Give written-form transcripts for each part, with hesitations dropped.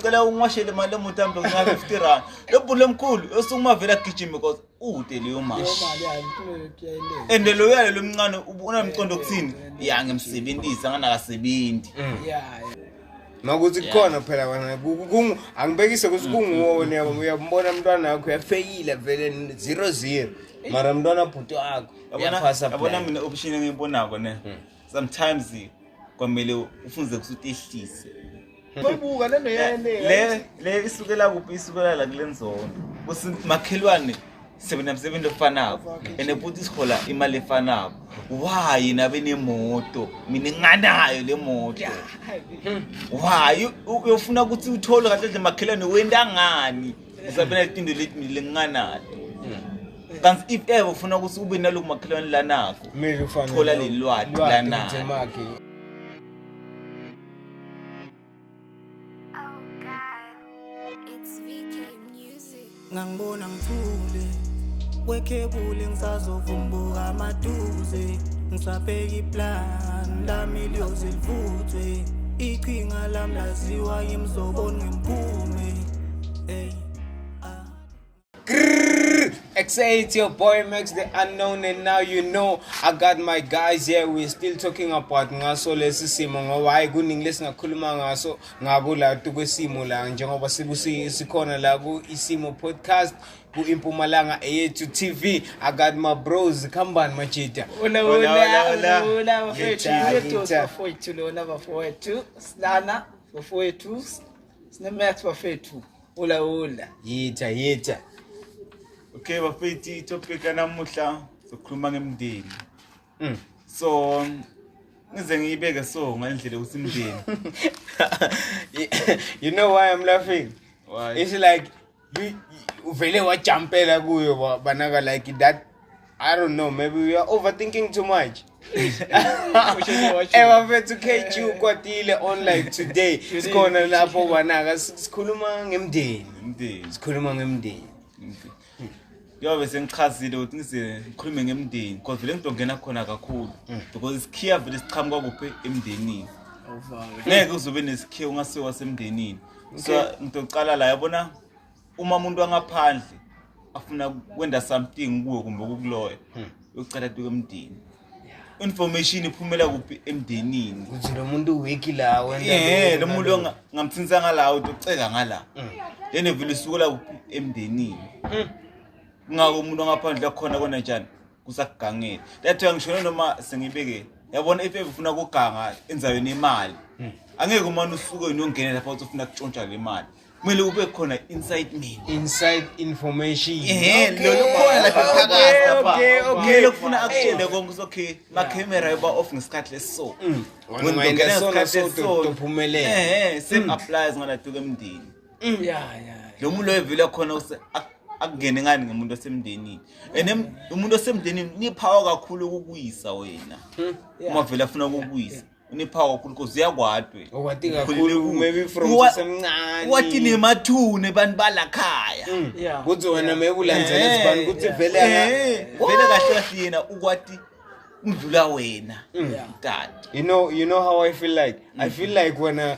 ngicela ungwashele imali lemoto yami nga 50 rand lebhulu emkhulu osungumavela gijima because ude leyo mali ende lo yale lomncane ubona umcondo kuthini ya ngemsebenzisa nganakasebenzi Makuthi khona phela wena angibekise ukuthi kunguwona uyambona umntwana wakho uyafeyila vele 0-0 mara umntwana bhuti wakho uyaphasa yabona mina option engiyibonako ne sometimes kwamele ufunze kusuthi ehlise Bayibuka lento yene le isukela kuphi isukela la kulenzondo kusi makhelwane 7 ofanako ene futhi isihola imali efanako why nabe nemoto mina nganayo le moto why uyofuna ukuthi uthole kahle makhelwane wenda ngani usabena itinto leti nganayo kanti if ever ufuna ukuthi ube naloku makhelwane lanako mele ufana thola lelwadi lanako ngangibona ngithule kwekhebule ngisazovumbuka amaduze ngisabheka iplan lami liyozivuthwe iqhinga lami laziwa ngimzobona ngemphume It's your boy Max the Unknown, and now you know I got my guys here. We're still talking about ngaso lesi simo ngoba hayi kuningi ngakhuluma ngaso ngabo la tukwesimo la njengoba sikhona la ku isimo podcast ku Impumalanga Eyethu TV. I got my bros Kambani Machita. Hola bafethu lona bafowethu Silana bafowethu Sinemax bafethu hola yita okay bafethi topic namuhla sokhuluma ngemndeni so ngize ngiyibeke so ngalendlela usimndeni you know why I'm laughing? Why? It's like you uvele wajumpela kuyo banaka like that. I don't know, maybe we are overthinking too much. Ever to catch you kwatile on like today. Sikhona lapho banaka sikhuluma ngemndeni. Sikhuluma ngemndeni. Yobe sengichazile ukuthi ngikhulume ngemndeni because vele ngidongena khona kakhulu because isikhiya vele siqhamuka kuphi emndenini ngeke uzobe nesikhiya ungasiwa wasemndenini so ngicala la yabona uma umuntu wangaphandle afuna kwenda something kuwe kumbe ukukuloya ucela tuke emndeni information iphumela kuphi emndenini ukuthi lo muntu weki la wenda lo muntu ngamthinsa ngala uceka ngala yena vele isukela kuphi emndenini ngako umuntu ngaphandle khona kona njani kusagangela lethe ngishona noma sengibeke yabona if ufuna ukuganga enzaweni imali angeke umani usuke unongena lapha uthi ufuna ukutshontsha le mali kumele ube khona inside information lo khona la phakathi okay ufuna akutshele konke okay ma camera yoba off ngesikhathi leso wena ngena so tophumelela same applies ngala tuke emndeni lo muntu oyivela khona akungene ngani ngemuntu osemndenini umuntu osemndenini nipower kakhulu ukuyisa wena uma vela afuna ukuyisa unipower kakhulu because uyakwadwe okwati kakhulu maybe from semncane wathi nemathune bantu balakhaya kuthi wena mayekulandzela izibani kuthi vele kahle kahle yena ukwati umdlula wena dad you know how I feel like I feel like when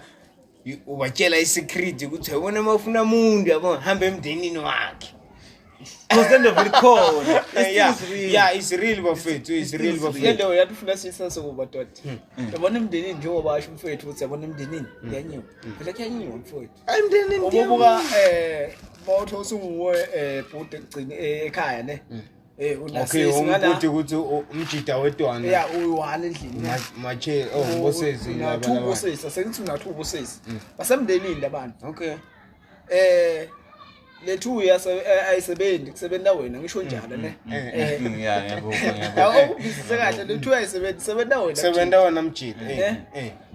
ubatshela isecret ukuthi wena mawufuna umuntu yabo hamba emndenini wakhe because the very cold it's real bafethu it's real bafethu lento yatufuna sisense kuba dot yabona emndenini njengoba asho mfethu ukuthi yabona emndenini yanyiwa phela kuyanyiwa mfethu emndenini ubuka bawutho usunguwe bhuti egcini ekhaya ne unasisi ngala ukuthi umjida wedwana uyi-1 endlini mache ngosezi laba ubosesi sengithi ungathi ubosesi basemndenini labantu okay le 2 years ayisebenzi kusebenza wena ngisho njalo ne ngiyabona ubizise kahle le 2 ayisebenzi sebenza wena mjida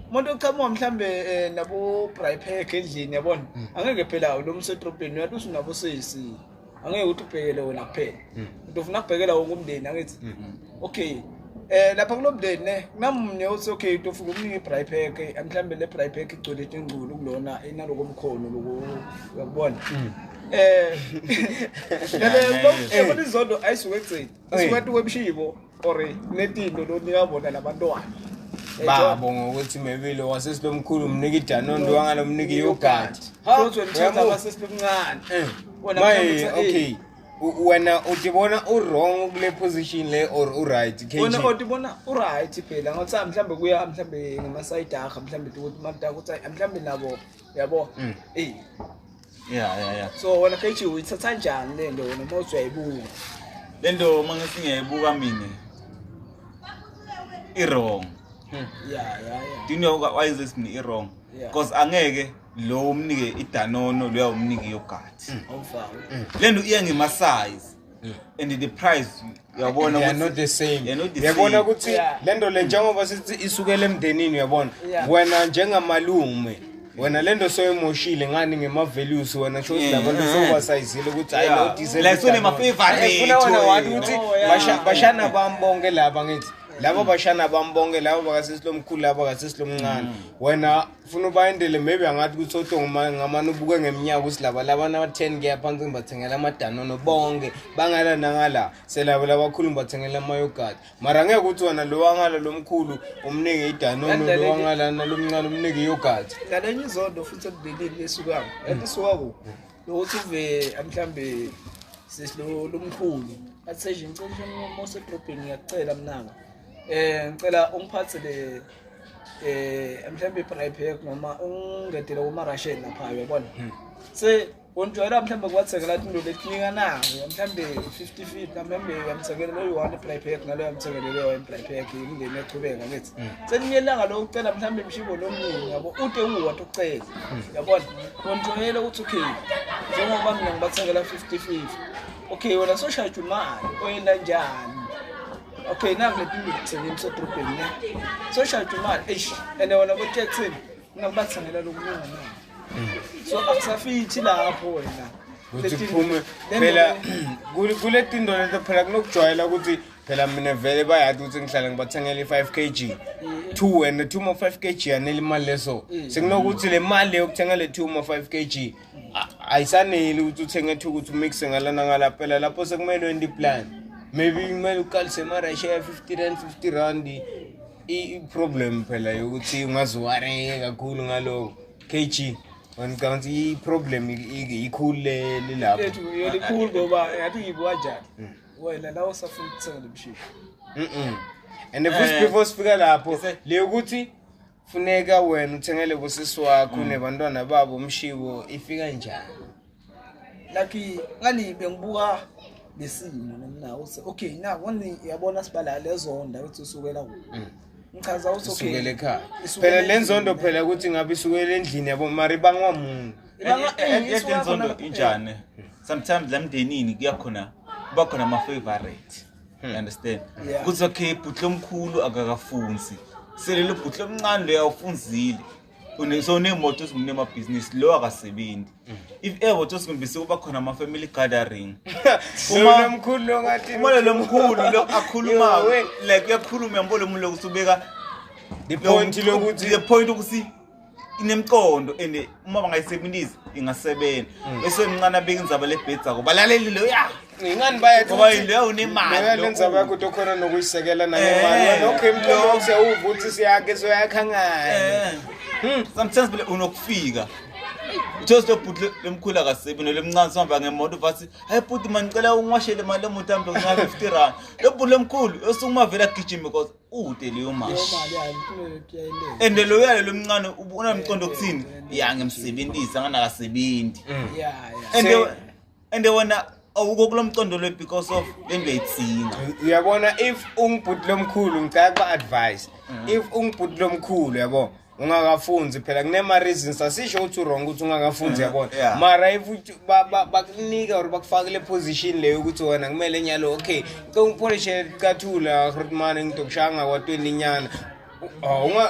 umuntu oqhamuka mhlambe nabo Brypack endlini yabona angeke phela lo msetropeni uyathi usunabo sesi angeke uthi ubhekele wena kuphela into ufuna ukubhekela wonke umndeni angithi okay lapha kulomndeni ne kunamnye uthi okay into ufuna umningi iBrypack mhlambe le Brypack igcwele ingculo kulona inaloko omkhono lokho uyakubona yabona izondo ayisuke ekuthini isuke kwebishibo or netinto lo niyabona labantwana babo ngokuthi maybe lo wasesilomkhulu umnika idanondo wangalo umnika yogurt Futhi wena uthatha abasesibuncane. Wona okay wena utibona wrong kule position le or right KG wena utibona right phela ngathi mhlambe kuya mhlambe ngema side akha mhlambe ukuthi mabda ukuthi mhlambe nabo yabo yeah so wena KG uyithatha kanjani le nto wena mawuthi uyayibuka lento mangisi ngiyayibuka mina wrong yeah do you know why is this wrong because angeke lo umnike idanono lo uyawumnika yogurt awufaka lento iya ngema size and the price uyabona they are not the same yabona uyabona ukuthi lento le njengoba sithi isukele emndenini uyabona wena njengamalume wena lento soyemoshile ngani ngema values wena choose labantu sokwasayizile ukuthi I know diesel like so nema favorite funa wena wathi ukuthi bashana bambonke laba ngithi labo bashana bambonke labo bakasesilomkhulu labo bakasesilomncane wena ufuna ubayendele maybe angathi ukuthi oTongoma ngamani ubuke ngeminyaka usilaba labana 10 kuya phansi ngibathengela amadanono bonke bangala nangala selabo labakhulu bathengela ama yogurt mara ngeke ukuthi wena lo wangala lomkhulu umnike idanono lo wangala nalomncane umnike yogurt ngalenye izondo futhi ekudleleni lesukako elisukako lokuthi uve mhlambe sesilo lomkhulu athi ngicela mose dropping ngiyacela mnanga ngicela ungiphathele mhlambe iprivate noma ungedela kuma Russian lapha uyabona se unjwayela mhlambe kwathengela into letinika nayo mhlambe 50 mhlambe yamthengele lo one private ngalo yamthengele lo one private imindeni echubeka ngithi seniyelanga lo ucela mhlambe imshibo lomningi yabo ude unguwathi ucela yabona unjwayela ukuthi okay njengoba mina ngibathengela 50 okay wena so charge imali oyenda njani okay nangu letinto kuthengeni sotrupeni ne social imali and wona ko Jackson ngibathengela lokulunga na so akusafithi lapho wena ukuthi kuphume phela kule tinto leto phela kunokujwayela ukuthi phela mina vele bayathi ukuthi ngihlala ngibathengela 5 kg 2 and 2 more 5 kg yanele imali leso sekunokuthi le mali yokuthenga le 2 more 5 kg ayisanele ukuthi uthenge 2 ukuthi umixe ngalana ngala phela lapho sekumele wendi plan maybe kumele uqalise marasha 50 rand I problem phela ukuthi ungaziware kakhulu ngaloko kg when counts I problem ikhule lapho likhulu ngoba yathi ngibwa njani wena la usafuna ukuthenga lemshini and the before sifika lapho le ukuthi funeka wena uthengele bosisi wakho nebantwana babo umshibo ifika njani lucky ngani bengibuka lesimo nomna okay na wona yabona sibala lezonda uthi usukela ku ngichaza uthi okay usukela ekhaya phela lenzondo phela ukuthi ngabe isukela endlini yabo mari bangwa muntu yenzondo injani sometimes lamdenini kuyakhona kuba khona ama favorite you understand kuthi okay bhutlo omkhulu akakafunzi selelo bhutlo omncane lo yawufunzile so nemoto sikunema business lo akasebenzi if ever to sikumbise kuba khona ama family gathering uma omkhulu lo ngathi uma lo mkhulu lo akhuluma like uyakhuluma yambolo umuntu lokusubeka the point ukuthi inemqondo and uma bangayisebenzisi ingasebenza bese emncane abeka inzaba lebhedza ko balaleli lo ingani bayathi ngoba leyo unemali lenza bakho tokhona nokuyisekela nanemali okay mlo usewuva ukuthi siyake soyakha ngani sometimes bele unokufika just lo bhutle lemkhulu akasebenzi lemncane sihamba ngemoto bathi hayi bhuti man ngicela ungwashele imali lemoto yami nga 50 rand lo bhutle lemkhulu osukuma vela gijima because ude leyo mali and lo yale lomncane ubona umqondo ukuthini ya ngemsebenzisa ngana kasebenzi and wona awukokulomqondo lo because of lento yitsinga uyabona if ungibhutle omkhulu ngicela ba advice if ungibhutle omkhulu yabo ungakafunzi phela kunema reasons asisho ukuthi wrong ukuthi ungakafunzi yabona mara if bakunika or bakufakile position leyo ukuthi wena kumele nyalo okay ngicela kathula Grootman ngitokushanga kwa 20 nyana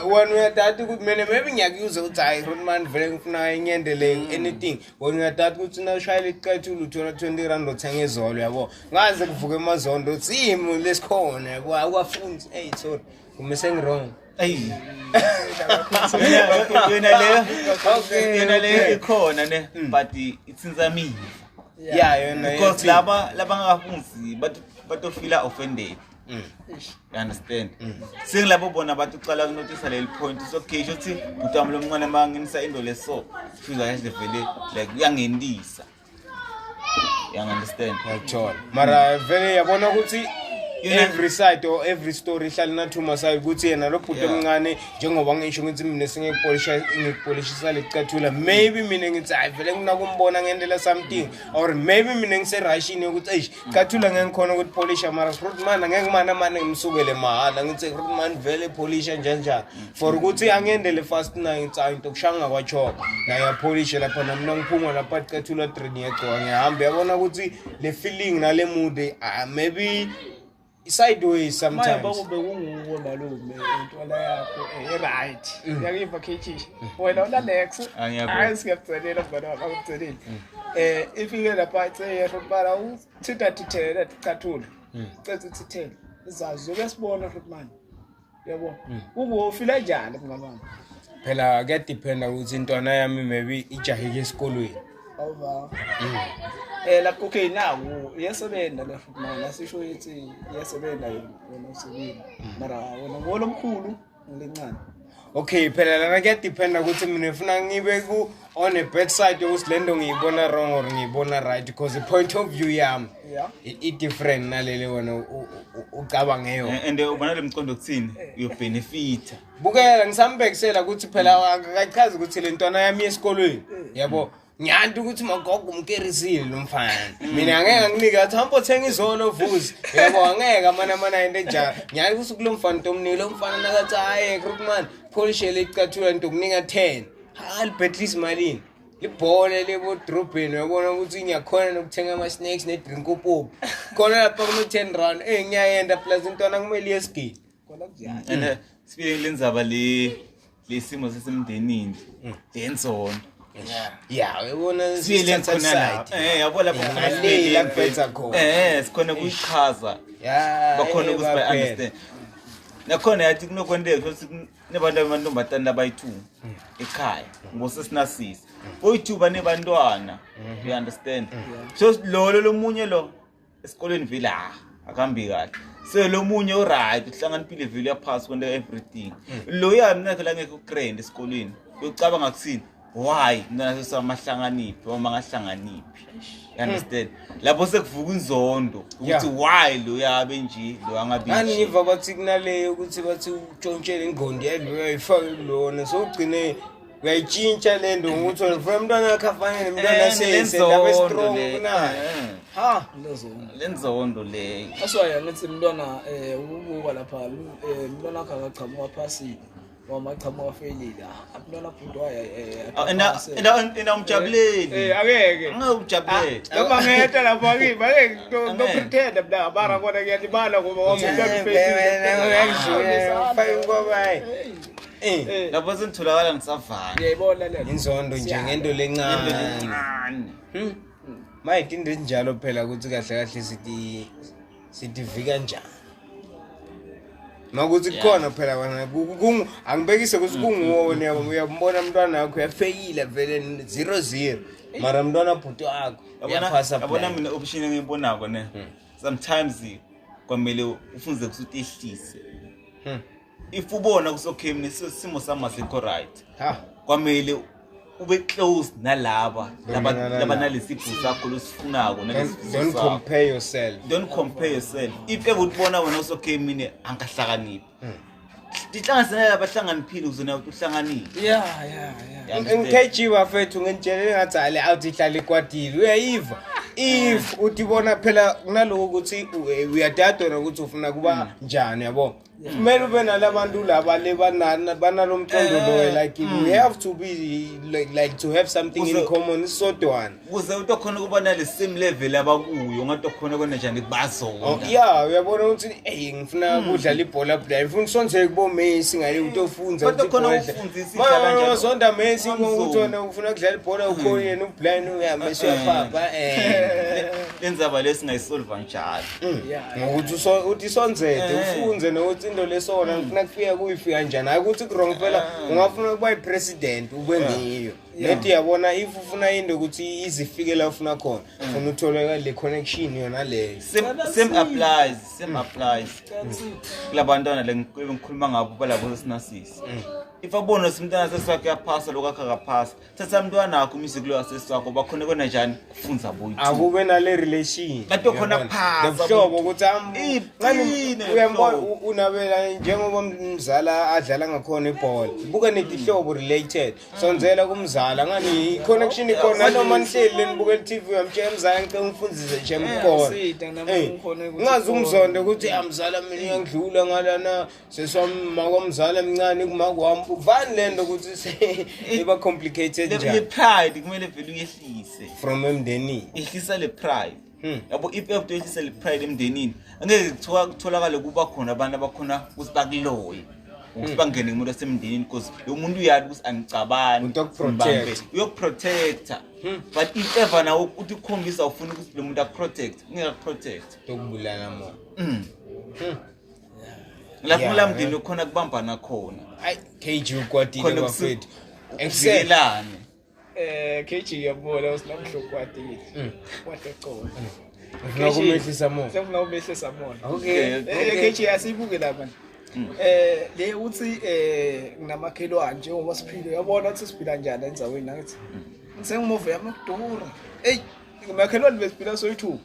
wena uyathatha ukuthi mina maybe ngiyakuyuza ukuthi hayi Grootman vele ngifuna inyendele anything wena uyathatha ukuthi na ushayile ikathula uthola 20 rand othenga ezolo yabo ngaze kuvuka emazondo simo lesikhona yabo akufunzi sorry kumese ngirong yena le ikhona ne but it's inzamini yona because laba ngafunzi but feel offended You understand? Sengilabo bona abantu uqala ukunotice leli point so okay shothi utami lomncane manginisa into leso fika kahle vele like uyangendisa. You understand? Yathola. Mara vele yabona ukuthi every side or every story ihlala nathuma sayo ukuthi yena lo bhuti omncane njengoba ngisho ukuthi mina ngikupolishisa lecathula maybe mina ngithi hayi vele nginakumbona ngendlela something or maybe mina ngise rushini ukuthi eish cathula ngeke ngikhona ukuthi polisha mara Fruitman angeke mana ngimsukele mahala ngithi Fruitman vele polisha njani for ukuthi angendele fast na ngithi into kushanga kwachoka na ya polish lapha mina ngiphuma lapha cathula train yegcoka ngihamba yabona ukuthi le feeling na le mood maybe sideways sometimes bakube kunguwe malume intwana yakho right yakiva khethishi wena una next siyakutselela bana bakutseleni ifike lapha ithe Fruitman uthitha thithela cathula cece uthithela izazi ukuyasibona Fruitman yabo ufila njani mngabami phela kuyadependa ukuthi intwana yami maybe ijahike esikolweni over lapho okay nawo yasebenza la Fruitman asisho ukuthi yasebenza wena usebenza mara wena ngolomkhulu ngilincane okay phela lana kuyadependa ukuthi mina ngifuna ngibe ku on a bad side ukuthi lento ngiyibona wrong or ngiyibona right because the point of view yami it different nalele wena ucabanga ngayo and ubona lemcondo kuthini you benefit bukela ngisambekisela ukuthi phela akachazi ukuthi lentwana yami esikolweni yabo ngiyanti ukuthi magogo umkerisile lo mfana mina angeke nginika thambo thenga izolo vuzi yabo angeke amana into enjalo ngiyanti ukuthi kulo mfana ntomnike lo mfana nakathi hayi Fruitman polishele icathula into kunika 10 alibetlis malini libhole lebo drobheni uyabona ukuthi ngiyakhona nokuthenga ama snacks ne drink upop khona lapha kuno 10 rand ngiyayenda plus intwana kumele yeski khona kujani and sibike lenzaba lesimo sesemndenini lenzondo yeah uyabona sithatha lapha yabo lapha la kuphetha khona sikhona kuyichaza bakhona ukuthi ba understand nakhona yathi kunokwendeka ukuthi nebantu abamantombatana abayi2 ekhaya ngosesinasisi boyi2 banebantwana you understand so lo munye lo esikoleni vele akambi kahle so lo munye oright uhlanganiphile vele yaphasi kwenda everything lo yami nakhe la ngeke ugrand esikoleni uyocabanga kusini why mina sesamahlanganiphi uma ngahlanganiphi you understand lapho sekuvuka inzondo ukuthi why lo yabe nje lo angabi ani niva bathi kunale ukuthi bathi utshontshele ingqondo yalo uyayifaka kulona so ugcine uyayitshintsha lento ukuthi wena umntwana wakhe afane nemntwana sendaba strong kunayo lenzondo le aswaya ngithi umntwana ubuka lapha umntwana wakhe akaqhamuka phasi wamaqhamuka failile abantwana bhudwa ena umjabuleli akeke ngawujabuleli ngoba ngeta lapha akiba ake no pretend mna bara kona ngiyalibala ngoba wamntwana failile lapho sentholakala ngisavana ngiyayibona le inzondo nje ngento lencane mayithi into enjalo phela ukuthi kahle sithi vika njani makuthi khona phela wena angibekise ukuthi kunguwona uyambona umntwana wakho uyafeyila vele 0-0 mara umntwana bhuti wakho uyaphasa yabona mina option engiyibonako ne sometimes kwamele ufunze ukuthi ehlise if ubona kusokhe mina simo sama sikho right kwamele ube close nalaba nalesipho sakho losifunako don't compare yourself if ebutibona wena usokhe mina angahlakaniphi Ditlangisene labahlanganiphile uzona uhlanganile. Ngikhejiwa fethu ngentshele ngathi ale out ihlala ekwadile. Uyayiva. If utibona phela kunaloko ukuthi uyadadona ukuthi ufuna kuba njani yabo. Kumele ube nalabantu laba banalomqondo lo like we have to be like to have something in common sodwana. Kuze utokhona kuba nale same level abakuyo ngatokhona kona njani kubazona. Yeah, uyabona ukuthi ngifuna kudlala ibhola play. Ngifuna sonze kubo Messi ngale utofunza ukuthi khona ufundisa idlala njalo. Zonda Messi ngokutona ufuna kudlala ibhola ukhona yena ublind uyamesha uyapapa lenzaba lesingayisolve njalo. Ngokuthi uthi sonzete ufunze nokuthi into lesona ngifuna kufika kuyifika kanjani hayi ukuthi ku wrong phela ungafuna ukuba ipresident ukwengiyo nethi yabona if ufuna into ukuthi izifike la ufuna khona ufuna uthola le connection yona le same applies kulabantwana lengikhuluma ngabo balabo sinasisi if abona simntana sesakhe yaphasa lokho akaphasa thatha umntwana wakho music lo wasesakho bakhona kona njani kufunza boy akube nale relation bathi khona phasa ngohlobo ukuthi ngani uyambona unabela njengoba umzala adlala ngakhona ibhola buka netihlobo related sonzela kumzala ngani connection ikhona noma nihleli nibuka TV uyamtshela umzala ngicela ngifundise nje emkhona ngazi umzonde ukuthi amzala mina ngiyangidlula ngalana seswami makwamzala emncane kumakwami uvani lento ukuthi iba complicated njani le pride kumele vele uyehlise from emndenini ihlisa le pride yabo if to ihlisa le pride emndenini angeke kutholakala kuba khona abantu abakhona ukuthi bakuloye ukuthi bangene umuntu asemndenini because lo muntu uyazi ukuthi angicabani uyokuprotecta but if ever nawo uthi ukhombisa ufuna ukuthi lo muntu akuprotect ngeke akuprotect tokubulala mo lapho la mndeni ukhona kubambana khona ay KG ukwatile bafethu ekusikelane KG yabona usinamhlokwatile watecola ngokumehlisa mo sefuna umehlisa mona okay KG asibuke lapha le uthi nginamakhelwane njengoba siphile yabona ukuthi siphila njani endzaweni nakithi ngisengimove yamakudura hey makhelwane besiphila soyi2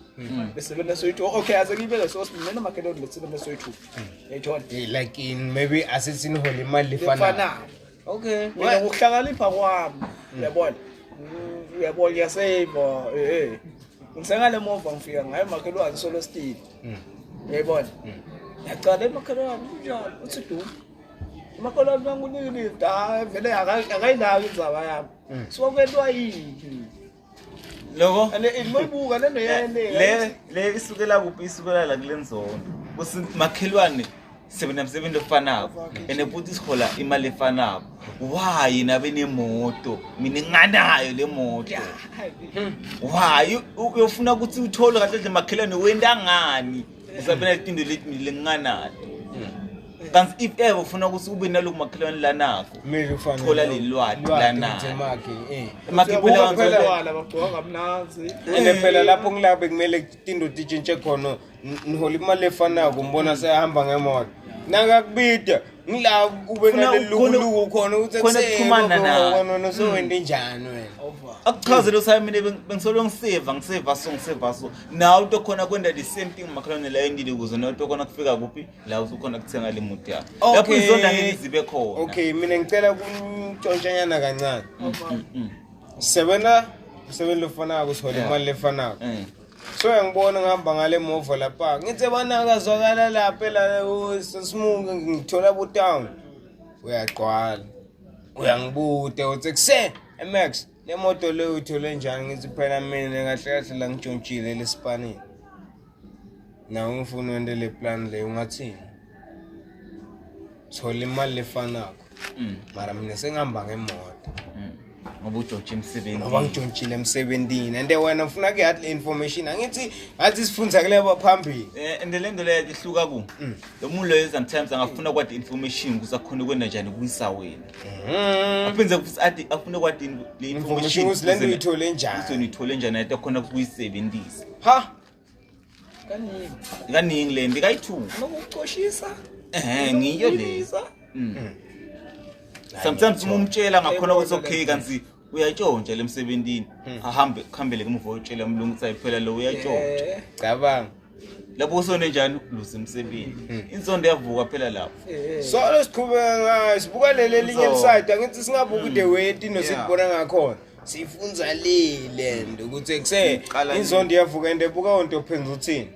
besebenza soyi2 okay azekibele so mina makhelwane besebenza soyi2 yayithola like in maybe assassin holy imali lefana okay mina ukuhlakanipha kwami uyabona yaseva ngisengale mova ngifika ngayo makhelwane solo steel yayibona yaqala emakhelwane njalo uthi du makhelwane bangunikile vele akayilaki indzaba yami sokwetwa yini loko ane imoyibuka lento le isukela kuphi isukela la kulenzondo kusi makhelwane sebenamsebenzi ofanako ene futhi sihola imali efanako why nabe nemoto mina nganayo le moto why uyofuna ukuthi uthole kahle nje makhelwane wenda ngani usabena itinto lenganato kanti if ever ufuna ukuthi ube naloku makhelwane lanako mele ufana thola lelwati lanako makiphela phela bagcoka kamnanzi ene phela lapho ngilapho kumele itinto titshintshe khona nihola imali efanako umbona sehamba ngemoto nakakubida ngila kube nalelukuluku khona ukuthi kuxhumana khona sowende njani wena akuchazela usamine bengisolo ngiseva so nawe into khona kwenda the same thing makhelwane la endile kuzo nawe into khona kufika kuphi la usukhona kuthenga le moto yakho lapho izonda ngeke zibe khona okay mina ngicela kuntshontshanyana kancane sebenza lofanako sihola imali lefanako so ngibona ngihamba ngale mova lapha ngithi banakazwakala lapha la sesimuke ngithola butown uyaqwala uyangibuta uthi kuse Max le moto le uthole njani ngithi phela mina kahle kahle la ngitshontshile lesipani na ngifuna wende le plan le ungathini thola imali lefanako mara mina sengihamba ngemoto ngoba uJoji emsebenzini ngoba ngitshontshile emsebenzini and wena ufuna ke yathi information angithi ngathi sifundza kule baphambili lento le ihluka ku lo muntu lo sometimes angafuna kwathi information kusakhona kwenda njani kuyisa wena aphenze ukuthi athi afuna kwathi le information lento uyithole njani uzonithole njani athi khona kuyisebenzisa ha kaningi le ndikayithuka nokucoshisa ngiyo le sometimes umumtshela ngakhona ukuthi okay kanti uyatshontsha lemsebenzini ahambe khambele kumva utshela umlungu sayiphela lo uyatshontsha cabanga lapho usone njani luze emsebenzi inzondo yavuka phela lapho so lesiqhubeka ngayo sibuka lele linye liside angithi singabuka the way into sikubona ngakhona sifunza lento ukuthi ekuse inzondo yavuka ende buka onto phenza uthini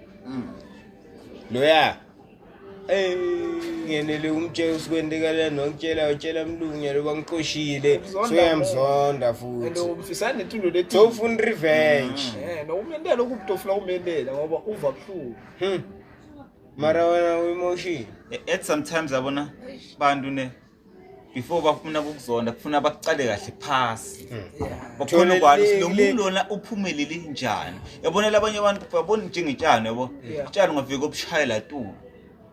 loya ngenele umtshela usikwendekala nokutshela utshela umlungu lo bangiqoshile so yamzonda futhi lo mfisana netulo lethi so ufuna revenge no umendela ukubutofuna umendela ngoba uva kuhlu mara wena emotion at sometimes abona bantu ne before bafuna ukuzonda kufuna baqale kahle phasi bakhona kwalo lo muntu lona uphumelele njani yabona labanye abantu babona njengetshano yabo itshano ngafika ubushayela tu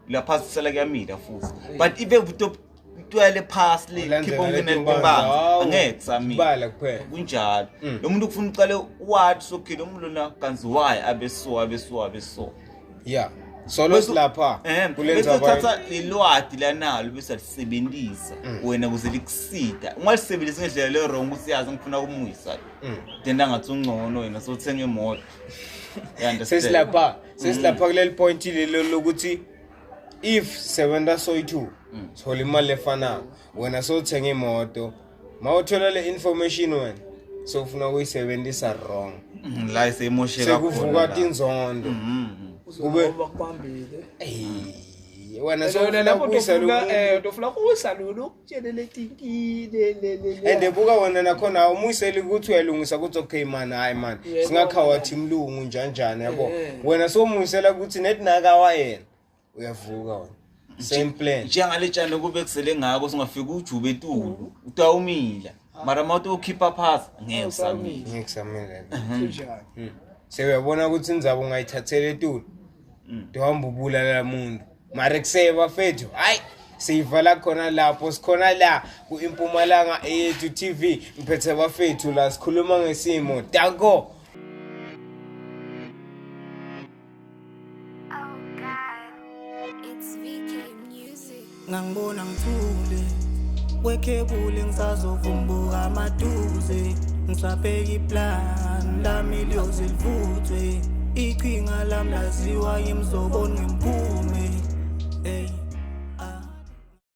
la phasi sala kuyamila futhi but ibe utwele phasi le keep on ngenelibanga angeke sami bala kuphela kunjalo lo muntu ufuna uqale wathi sokhile umuntu lona kanzi why abeso yeah so losilapha kulenza bathatha lelwadi lanalo bese lisebenzisa wena kuze likusida ungalisebenzisa ngendlela le wrong usiyazi ngifuna ukumuyisa then angathi ungcono wena sothenga imoto sesilapha kuleli point lelo lokuthi if sebenza soyi2 thola imali efanayo wena sothenga imoto mawuthola le information wena sofuna ukuyisebenzisa wrong la isemosheka sekuvuka tinzondo kube bakubambile wena sofuna utofuna kuyisalula ukutshele letinkile and buka wena nakhona awumuyiseli ukuthi uyalungisa ukuthi okay man hayi man singakhawathi imlungu njani yabo wena somuyisela ukuthi net nakawa yena uyavuka wena same plan njengale tshana kube kusele ngako singafika ujube etulu utawumila mara mawuthi ukhipha phasi ngeke usamile njani sewuyabona ukuthi indzaba ungayithathela etulu tuhamba ubulala umuntu mara kuseba fethu hayi siyivala khona lapho sikhona la ku-Impumalanga Eyethu TV ngiphethe bafethu la sikhuluma ngesimo danko ngangibona ngithule wekhebule ngisazovumbuka amaduze ngisabheka iplan lami liyozilivuthwe iqhinga lami laziwa yimzobo ngemphume hey